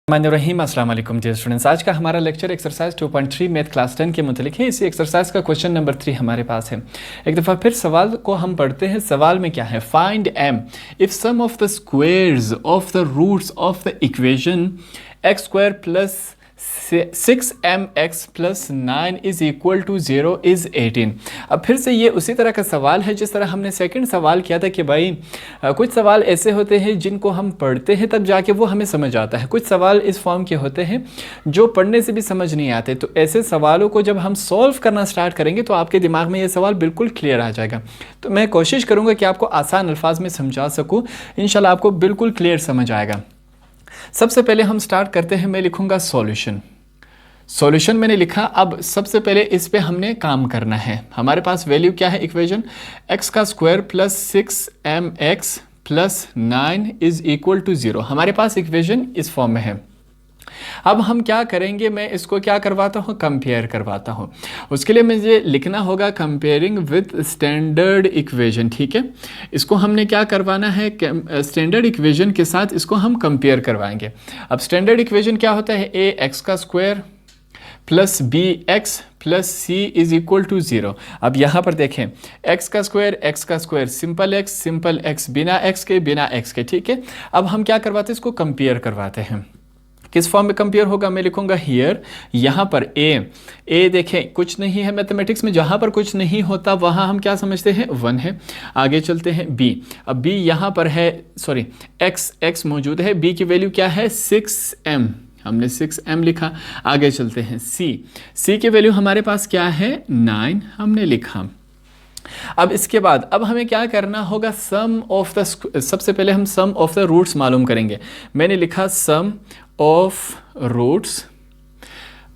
रहीम अस्सलाम वालेकुम dear students. आज का हमारा लेक्चर एक्सरसाइज 2.3 मैथ क्लास 10 के मुतालिक है। इसी एक्सरसाइज का क्वेश्चन नंबर 3 हमारे पास है। एक दफ़ा फिर सवाल को हम पढ़ते हैं। सवाल में क्या है, find M if sum of the squares of the roots of the equation X square plus 6mx plus 9 is equal to 0 is 18। अब फिर से ये उसी तरह का सवाल है जिस तरह हमने सेकंड सवाल किया था कि भाई कुछ सवाल ऐसे होते हैं जिनको हम पढ़ते हैं तब जाके वो हमें समझ आता है, कुछ सवाल इस फॉर्म के होते हैं जो पढ़ने से भी समझ नहीं आते। तो ऐसे सवालों को जब हम सॉल्व करना स्टार्ट करेंगे तो आपके दिमाग में ये सवाल बिल्कुल क्लियर आ जाएगा। तो मैं कोशिश करूँगा कि आपको आसान अल्फाज में समझा सकूँ, इंशाल्लाह आपको बिल्कुल क्लियर समझ आएगा। सबसे पहले हम स्टार्ट करते हैं। मैं लिखूंगा सॉल्यूशन मैंने लिखा। अब सबसे पहले इस पे हमने काम करना है। हमारे पास वैल्यू क्या है, इक्वेशन x का square plus 6mx plus 9 is equal to 0। हमारे पास इक्वेशन इस फॉर्म में है। अब हम क्या करेंगे, मैं इसको क्या करवाता हूँ, कंपेयर करवाता हूँ। उसके लिए मुझे लिखना होगा कंपेयरिंग विद स्टैंडर्ड इक्वेशन। ठीक है, इसको हमने क्या करवाना है, स्टैंडर्ड इक्वेशन के साथ इसको हम कंपेयर करवाएंगे। अब स्टैंडर्ड इक्वेशन क्या होता है, ए एक्स का square plus B X plus C is equal to 0। अब यहाँ पर देखें एक्स का स्क्वायर सिंपल एक्स बिना एक्स के। ठीक है, अब हम क्या करवाते हैं, इसको कंपेयर करवाते हैं। किस फॉर्म में कंपेयर होगा, मैं लिखूंगा हियर। यहाँ पर ए देखें कुछ नहीं है मैथमेटिक्स में, जहाँ पर कुछ नहीं होता वहाँ हम क्या समझते हैं, 1 है। आगे चलते हैं बी। अब बी यहाँ पर है, सॉरी एक्स मौजूद है, बी की वैल्यू क्या है 6m, हमने 6m लिखा। आगे चलते हैं सी की वैल्यू हमारे पास क्या है 9, हमने लिखा। अब इसके बाद अब हमें क्या करना होगा, सबसे पहले हम सम ऑफ द रूट्स मालूम करेंगे। मैंने लिखा सम ऑफ रूट्स।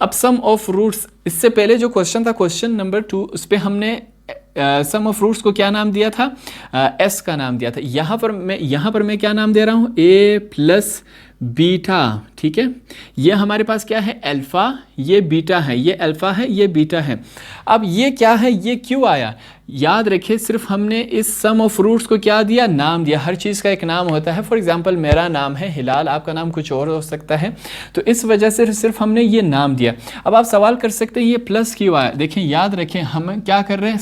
अब सम ऑफ रूट्स, इससे पहले जो क्वेश्चन था क्वेश्चन नंबर 2, उस पर हमने सम ऑफ रूट्स को क्या नाम दिया था, एस का नाम दिया था। यहाँ पर मैं क्या नाम दे रहा हूँ, ए प्लस बीटा। ठीक है, ये हमारे पास क्या है, अल्फा, ये बीटा है, ये अल्फा है, ये बीटा है। अब ये क्या है, ये क्यों आया, याद रखिए सिर्फ हमने इस सम ऑफ रूट्स को क्या दिया, नाम दिया। हर चीज़ का एक नाम होता है। फॉर एग्जांपल मेरा नाम है हिलाल, आपका नाम कुछ और हो सकता है, तो इस वजह से सिर्फ हमने ये नाम दिया। अब आप सवाल कर सकते हैं ये प्लस क्यों आया। देखें, याद रखें हम क्या कर रहे हैं,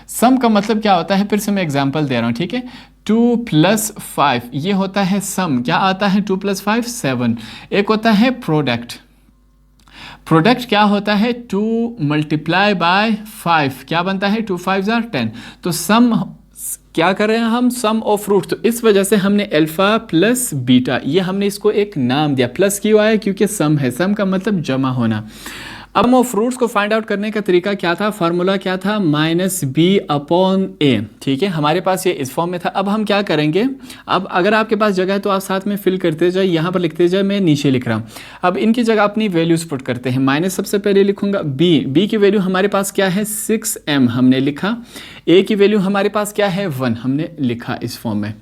सम का मतलब क्या होता है, फिर से मैं एग्जाम्पल दे रहा हूँ। ठीक है, 2 + 5 ये होता है सम। क्या आता है 2 + 5 7। एक होता है प्रोडक्ट क्या होता है 2 × 5 क्या बनता है 2 × 5 = 10। तो सम क्या कर रहे हैं हम, सम ऑफ रूट। तो इस वजह से हमने अल्फा प्लस बीटा, ये हमने इसको एक नाम दिया। प्लस क्यों आया, क्योंकि सम है, सम का मतलब जमा होना। अब सम ऑफ रूट्स को फाइंड आउट करने का तरीका क्या था, फार्मूला क्या था, -b/a। ठीक है, हमारे पास ये इस फॉर्म में था। अब हम क्या करेंगे, अब अगर आपके पास जगह है तो आप साथ में फिल करते जाए, यहाँ पर लिखते जाए, मैं नीचे लिख रहा हूँ। अब इनकी जगह अपनी वैल्यूज पुट करते हैं। माइनस सबसे पहले लिखूंगा बी की वैल्यू हमारे पास क्या है 6m, हमने लिखा। ए की वैल्यू हमारे पास क्या है 1, हमने लिखा इस फॉर्म में।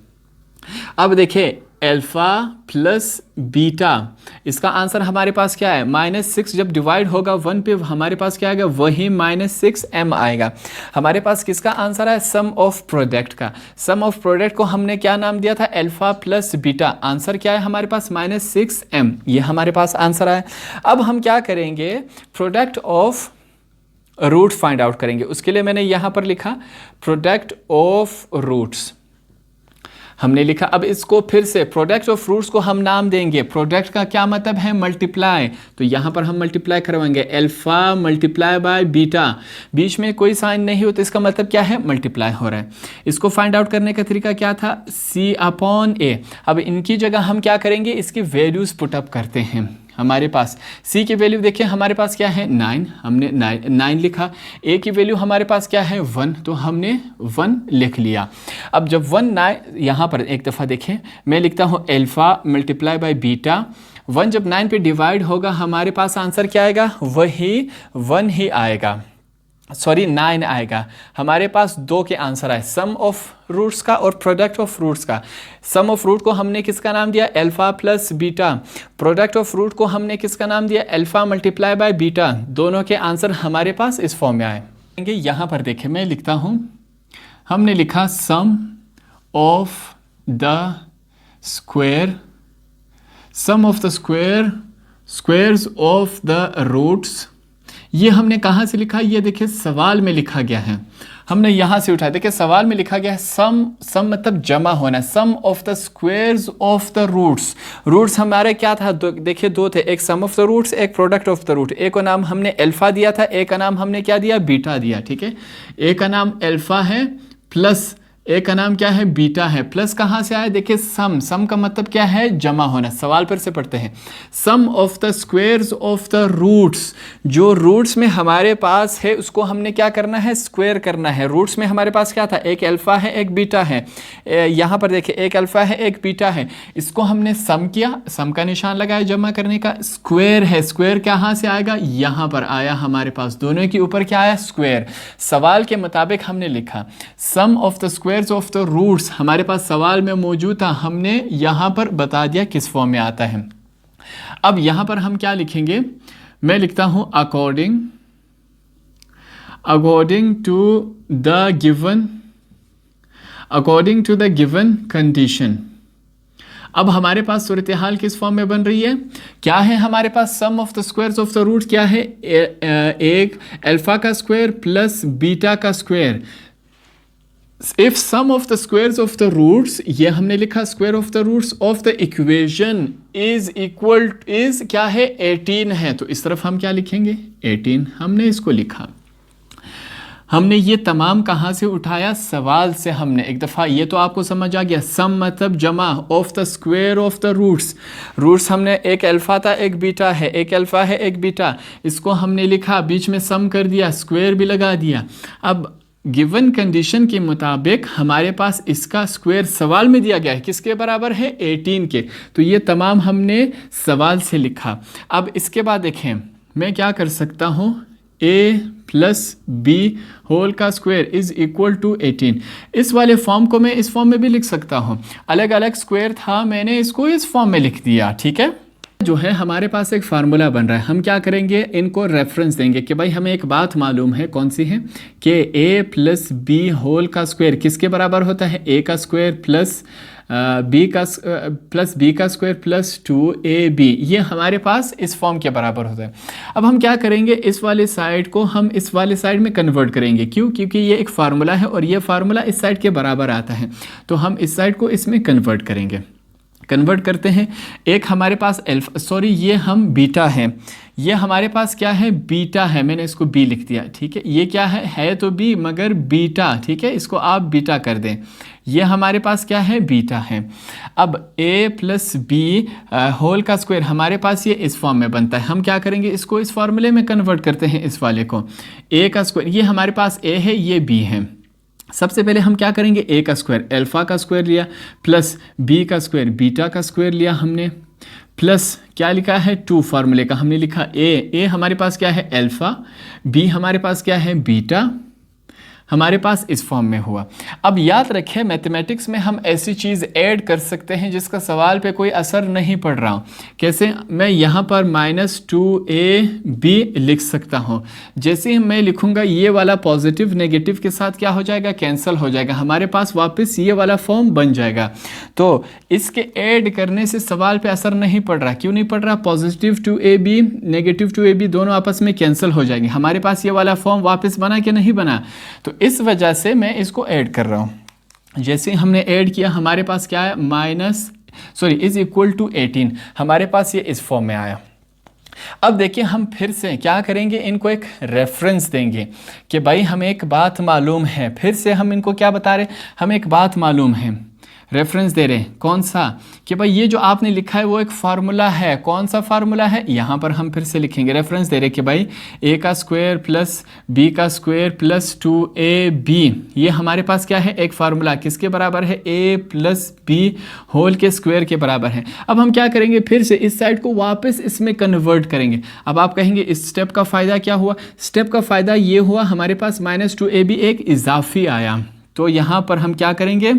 अब देखिए अल्फा प्लस बीटा, इसका आंसर हमारे पास क्या है, -6 जब डिवाइड होगा 1 पे हमारे पास क्या आएगा, वही -6m आएगा। हमारे पास किसका आंसर है, सम ऑफ प्रोडक्ट का। सम ऑफ प्रोडक्ट को हमने क्या नाम दिया था, अल्फा प्लस बीटा। आंसर क्या है हमारे पास -6m, ये हमारे पास आंसर है। अब हम क्या करेंगे, product of root find out करेंगे। उसके लिए मैंने यहाँ पर लिखा प्रोडक्ट ऑफ रूट्स, हमने लिखा। अब इसको फिर से प्रोडक्ट ऑफ फ्रूट्स को हम नाम देंगे। प्रोडक्ट का क्या मतलब है, मल्टीप्लाई। तो यहाँ पर हम मल्टीप्लाई करवाएंगे, अल्फा × बीटा। बीच में कोई साइन नहीं हो तो इसका मतलब क्या है, मल्टीप्लाई हो रहा है। इसको फाइंड आउट करने का तरीका क्या था, C/A। अब इनकी जगह हम क्या करेंगे, इसकी वैल्यूज पुटअप करते हैं। हमारे पास C की वैल्यू देखिए हमारे पास क्या है 9, हमने 9 लिखा। A की वैल्यू हमारे पास क्या है 1, तो हमने 1 लिख लिया। अब जब 1 9, यहाँ पर एक दफ़ा देखें, मैं लिखता हूँ अल्फा × बीटा। 1 जब 9 पे डिवाइड होगा हमारे पास आंसर क्या आएगा, वही 1 ही आएगा, सॉरी 9 आएगा। हमारे पास 2 के आंसर आए, सम ऑफ रूट्स का और प्रोडक्ट ऑफ रूट्स का। सम ऑफ रूट को हमने किसका नाम दिया, alpha plus beta. Product of root को हमने किसका नाम दिया, अल्फा × बीटा। दोनों के आंसर हमारे पास इस फॉर्म में आए। यहाँ पर देखें, मैं लिखता हूँ, हमने लिखा sum of the square sum of the squares of the roots, ये हमने कहाँ से लिखा? ये देखिए सवाल में लिखा गया है, हमने यहाँ से उठाया। देखिए सवाल में लिखा गया है सम मतलब जमा होना, sum of the squares of the roots. Roots हमारे क्या था? देखिए दो थे, एक सम ऑफ द रूट्स, एक प्रोडक्ट ऑफ द रूट। एक का नाम हमने अल्फा दिया था, एक का नाम हमने क्या दिया? बीटा दिया। ठीक है, एक का नाम अल्फा है प्लस एक का नाम क्या है? बीटा है। प्लस कहाँ से आया? देखिए सम का मतलब क्या है? जमा होना। सवाल पर से पढ़ते हैं, sum of the squares of the roots, जो रूट्स में हमारे पास है उसको हमने क्या करना है? स्क्वायर करना है। रूट्स में हमारे पास क्या था? एक अल्फा है एक बीटा है। यहाँ पर देखिए एक अल्फा है एक बीटा है, इसको हमने सम किया, सम का निशान लगाया जमा करने का। स्क्वायर है, स्क्वायर कहाँ से आएगा? यहाँ पर आया हमारे पास, दोनों के ऊपर क्या आया? स्क्वायर। सवाल के मुताबिक हमने लिखा sum of the squares of the roots, हमारे पास सवाल में मौजूद था, हमने यहां पर बता दिया किस फॉर्म में आता है। अब यहां पर हम क्या लिखेंगे? मैं लिखता हूं according to the given condition. अब हमारे पास सूरत हाल किस फॉर्म में बन रही है? क्या है हमारे पास? Sum of the squares of the root क्या है? एक अल्फा का स्क्वायर प्लस बीटा का square. If sum of the squares of the roots, ये हमने लिखा square of the roots of the equation is क्या है? 18 है। तो इस तरफ हम क्या लिखेंगे? 18 हमने इसको लिखा। हमने ये तमाम कहाँ से उठाया? सवाल से। हमने एक दफ़ा ये तो आपको समझ आ गया, सम मतलब जमा, of the square of the roots हमने एक अल्फा था एक बीटा है, एक अल्फा है एक बीटा, इसको हमने लिखा, बीच में सम कर दिया, स्क्वायर भी लगा दिया। अब गिवन कंडीशन के मुताबिक हमारे पास इसका स्क्वायर सवाल में दिया गया है, किसके बराबर है? 18 के। तो ये तमाम हमने सवाल से लिखा। अब इसके बाद देखें मैं क्या कर सकता हूँ? a प्लस बी होल का स्क्वायर इज इक्वल टू 18। इस वाले फॉर्म को मैं इस फॉर्म में भी लिख सकता हूँ, अलग अलग स्क्वायर था, मैंने इसको इस फॉर्म में लिख दिया। ठीक है, जो है हमारे पास एक फार्मूला बन रहा है, हम क्या करेंगे? इनको रेफरेंस देंगे कि भाई हमें एक बात मालूम है, कौन सी है? कि a प्लस बी होल का स्क्वायर किसके बराबर होता है? a का स्क्वायर प्लस बी का स्क्वायर प्लस 2ab, ये हमारे पास इस फॉर्म के बराबर होता है। अब हम क्या करेंगे? इस वाले साइड को हम इस वाले साइड में कन्वर्ट करेंगे। क्यों? क्योंकि ये एक फार्मूला है और ये फार्मूला इस साइड के बराबर आता है, तो हम इस साइड को इसमें कन्वर्ट करेंगे। कन्वर्ट करते हैं, एक हमारे पास ये हम बीटा है, ये हमारे पास क्या है? बीटा है, मैंने इसको बी लिख दिया। ठीक है, ये क्या है तो बी मगर बीटा। ठीक है, इसको आप बीटा कर दें, ये हमारे पास क्या है? बीटा है। अब a प्लस बी होल का स्क्वायर हमारे पास ये इस फॉर्म में बनता है, हम क्या करेंगे? इसको इस फॉर्मूले में कन्वर्ट करते हैं, इस वाले को। a का स्क्वायर, ये हमारे पास a है, ये b है। सबसे पहले हम क्या करेंगे? a का स्क्वायर अल्फा का स्क्वायर लिया, प्लस b का स्क्वायर बीटा का स्क्वायर लिया हमने, प्लस क्या लिखा है? 2 फार्मूले का हमने लिखा a हमारे पास क्या है? अल्फा, b हमारे पास क्या है? बीटा, हमारे पास इस फॉर्म में हुआ। अब याद रखें मैथमेटिक्स में हम ऐसी चीज़ ऐड कर सकते हैं जिसका सवाल पे कोई असर नहीं पड़ रहा। कैसे? मैं यहाँ पर -2ab लिख सकता हूँ, जैसे ही मैं लिखूँगा ये वाला पॉजिटिव नेगेटिव के साथ क्या हो जाएगा? कैंसिल हो जाएगा, हमारे पास वापस ये वाला फॉर्म बन जाएगा। तो इसके ऐड करने से सवाल पे असर नहीं पड़ रहा। क्यों नहीं पड़ रहा? +2ab -2ab दोनों आपस में कैंसिल हो जाएंगे, हमारे पास ये वाला फॉर्म वापस बना कि नहीं बना? तो इस वजह से मैं इसको ऐड कर रहा हूं। जैसे हमने ऐड किया हमारे पास क्या है? इज इक्वल टू 18, हमारे पास ये इस फॉर्म में आया। अब देखिए हम फिर से क्या करेंगे? इनको एक रेफरेंस देंगे कि भाई हमें एक बात मालूम है। फिर से हम इनको क्या बता रहे? हमें एक बात मालूम है, रेफरेंस दे रहे हैं। कौन सा? कि भाई ये जो आपने लिखा है वो एक फार्मूला है। कौन सा फार्मूला है? यहाँ पर हम फिर से लिखेंगे, रेफरेंस दे रहे हैं कि भाई a का स्क्वायर प्लस b का स्क्वायर प्लस 2ab, ये हमारे पास क्या है? एक फार्मूला, किसके बराबर है? a प्लस b होल के स्क्वायर के बराबर है। अब हम क्या करेंगे? फिर से इस साइड को वापस इसमें कन्वर्ट करेंगे। अब आप कहेंगे इस स्टेप का फ़ायदा क्या हुआ? स्टेप का फ़ायदा ये हुआ हमारे पास -2ab एक इजाफी आया। तो यहाँ पर हम क्या करेंगे?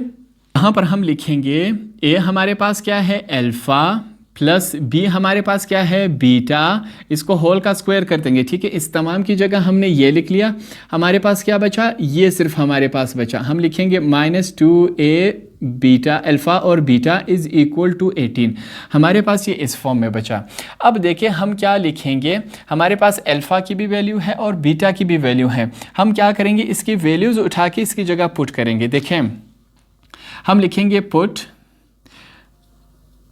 यहाँ पर हम लिखेंगे a हमारे पास क्या है? अल्फ़ा प्लस बी हमारे पास क्या है बीटा, इसको होल का स्क्वायर कर देंगे, ठीक है। इस तमाम की जगह हमने ये लिख लिया, हमारे पास क्या बचा, ये सिर्फ हमारे पास बचा, हम लिखेंगे -2a बीटा अल्फ़ा और बीटा इज़ इक्वल टू 18। हमारे पास ये इस फॉर्म में बचा। अब देखिए हम क्या लिखेंगे, हमारे पास अल्फ़ा की भी वैल्यू है और बीटा की भी वैल्यू है। हम क्या करेंगे, इसकी वैल्यूज़ उठा के इसकी जगह पुट करेंगे। देखें हम लिखेंगे पुट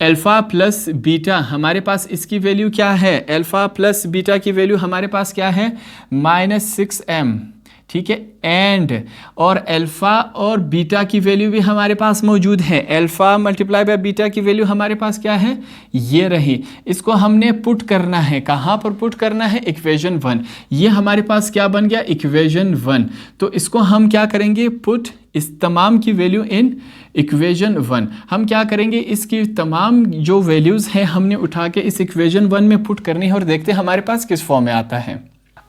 अल्फ़ा प्लस बीटा, हमारे पास इसकी वैल्यू क्या है, अल्फ़ा प्लस बीटा की वैल्यू हमारे पास क्या है -6m, ठीक है। एंड और अल्फ़ा और बीटा की वैल्यू भी हमारे पास मौजूद है, अल्फ़ा मल्टीप्लाई बाय बीटा की वैल्यू हमारे पास क्या है, ये रही। इसको हमने पुट करना है, कहाँ पर पुट करना है, इक्वेशन 1। ये हमारे पास क्या बन गया, इक्वेशन 1। तो इसको हम क्या करेंगे, पुट इस तमाम की वैल्यू इन इक्वेशन 1। हम क्या करेंगे, इसकी तमाम जो वैल्यूज़ हैं हमने उठा के इस इक्वेशन 1 में पुट करनी है और देखते हैं हमारे पास किस फॉर्म में आता है।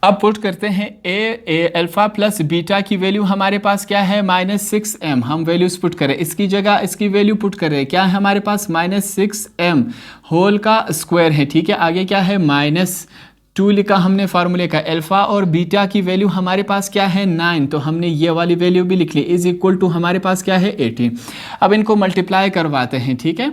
अब पुट करते हैं ए अल्फ़ा प्लस बीटा की वैल्यू हमारे पास क्या है -6m। हम वैल्यूज पुट करें, इसकी जगह इसकी वैल्यू पुट करें, क्या है हमारे पास -6m होल का स्क्वायर है, ठीक है। आगे क्या है -2 लिखा हमने फार्मूले का, अल्फ़ा और बीटा की वैल्यू हमारे पास क्या है 9, तो हमने ये वाली वैल्यू भी लिख ली, इज़ इक्वल टू हमारे पास क्या है 18। अब इनको मल्टीप्लाई करवाते हैं, ठीक है।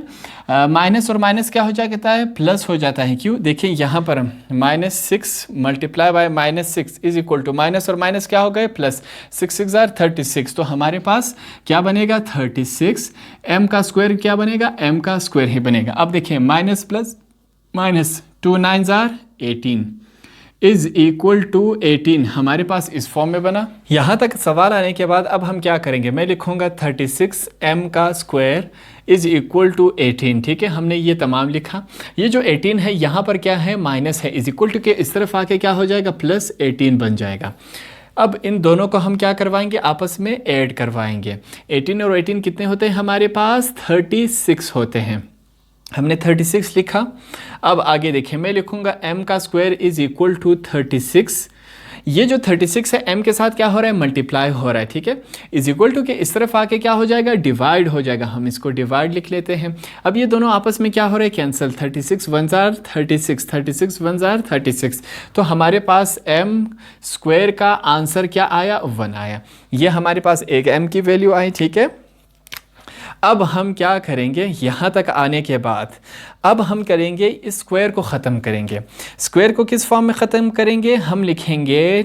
माइनस और माइनस क्या हो जाता है, प्लस हो जाता है। क्यों, देखिए यहाँ पर -6 multiply by -6 is equal to minus और माइनस क्या हो गए प्लस, 6 6 जार 36। तो हमारे पास क्या बनेगा 36, m का स्क्वायर क्या बनेगा, m का स्क्वायर ही बनेगा। अब देखिए माइनस प्लस माइनस 2 9 जार 18 इज इक्वल टू 18, हमारे पास इस फॉर्म में बना। यहाँ तक सवाल आने के बाद अब हम क्या करेंगे, मैं लिखूंगा 36m का स्क्वायर इज इक्वल टू 18, ठीक है। हमने ये तमाम लिखा, ये जो 18 है यहाँ पर क्या है माइनस है, इज इक्वल टू के इस तरफ आके क्या हो जाएगा +18 बन जाएगा। अब इन दोनों को हम क्या करवाएंगे, आपस में ऐड करवाएंगे। 18 और 18 कितने होते हैं हमारे पास, 36 होते हैं। हमने 36 लिखा। अब आगे देखिए मैं लिखूंगा m का स्क्वायर इज इक्वल टू 36। ये जो 36 है m के साथ क्या हो रहा है, मल्टीप्लाई हो रहा है, ठीक है। इज इक्वल टू के इस तरफ आके क्या हो जाएगा, डिवाइड हो जाएगा। हम इसको डिवाइड लिख लेते हैं। अब ये दोनों आपस में क्या हो रहा है, कैंसिल, 36 1 जार 36, 36 1 जार 36। तो हमारे पास m स्क्वायर का आंसर क्या आया, 1 आया। ये हमारे पास एक m की वैल्यू आई, ठीक है। अब हम क्या करेंगे, यहाँ तक आने के बाद अब हम करेंगे इस स्क्वायर को ख़त्म करेंगे। स्क्वायर को किस फॉर्म में ख़त्म करेंगे, हम लिखेंगे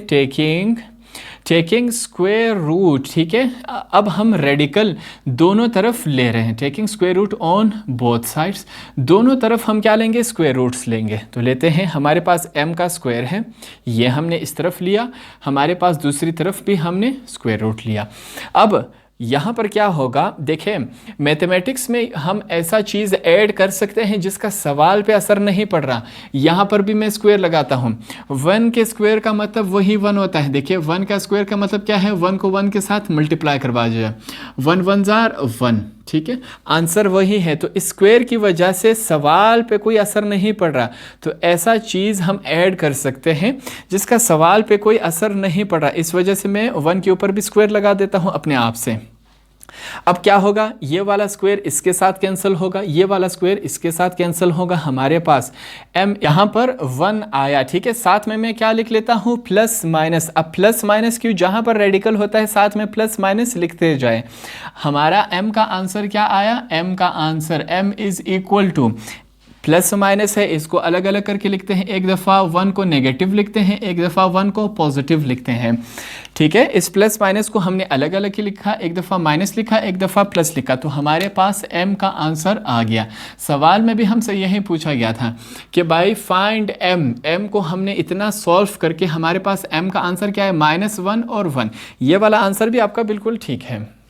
टेकिंग स्क्वायर रूट, ठीक है। अब हम रेडिकल दोनों तरफ ले रहे हैं, taking square root on both sides, दोनों तरफ हम क्या लेंगे, स्क्वायर रूट्स लेंगे। तो लेते हैं, हमारे पास m का स्क्वायर है, ये हमने इस तरफ लिया, हमारे पास दूसरी तरफ भी हमने स्क्वायर रूट लिया। अब यहाँ पर क्या होगा, देखें मैथमेटिक्स में हम ऐसा चीज़ ऐड कर सकते हैं जिसका सवाल पे असर नहीं पड़ रहा। यहाँ पर भी मैं स्क्वायर लगाता हूँ, 1 के स्क्वायर का मतलब वही 1 होता है। देखिए 1 का स्क्वायर का मतलब क्या है, 1 को 1 के साथ मल्टीप्लाई करवा जाए, 1 1 जार 1, ठीक है, आंसर वही है। तो स्क्वायर की वजह से सवाल पे कोई असर नहीं पड़ रहा, तो ऐसा चीज़ हम ऐड कर सकते हैं जिसका सवाल पे कोई असर नहीं पड़ रहा। इस वजह से मैं 1 के ऊपर भी स्क्वायर लगा देता हूँ अपने आप से। अब क्या होगा, ये वाला स्क्वायर इसके साथ कैंसिल होगा, ये वाला स्क्वायर इसके साथ कैंसिल होगा, हमारे पास m यहाँ पर 1 आया, ठीक है। साथ में मैं क्या लिख लेता हूँ, प्लस माइनस। अब प्लस माइनस क्यों, जहाँ पर रेडिकल होता है साथ में प्लस माइनस लिखते जाए। हमारा m का आंसर क्या आया, m का answer m is equal to, plus minus है इसको अलग अलग करके लिखते हैं, एक दफ़ा 1 को नेगेटिव लिखते हैं, एक दफ़ा 1 को पॉजिटिव लिखते हैं, ठीक है। इस प्लस माइनस को हमने अलग अलग ही लिखा, एक दफ़ा माइनस लिखा, एक दफ़ा प्लस लिखा, तो हमारे पास m का आंसर आ गया। सवाल में भी हमसे यही पूछा गया था कि भाई फाइंड m को हमने इतना सॉल्व करके हमारे पास m का आंसर क्या है, -1 और 1। ये वाला आंसर भी आपका बिल्कुल ठीक है।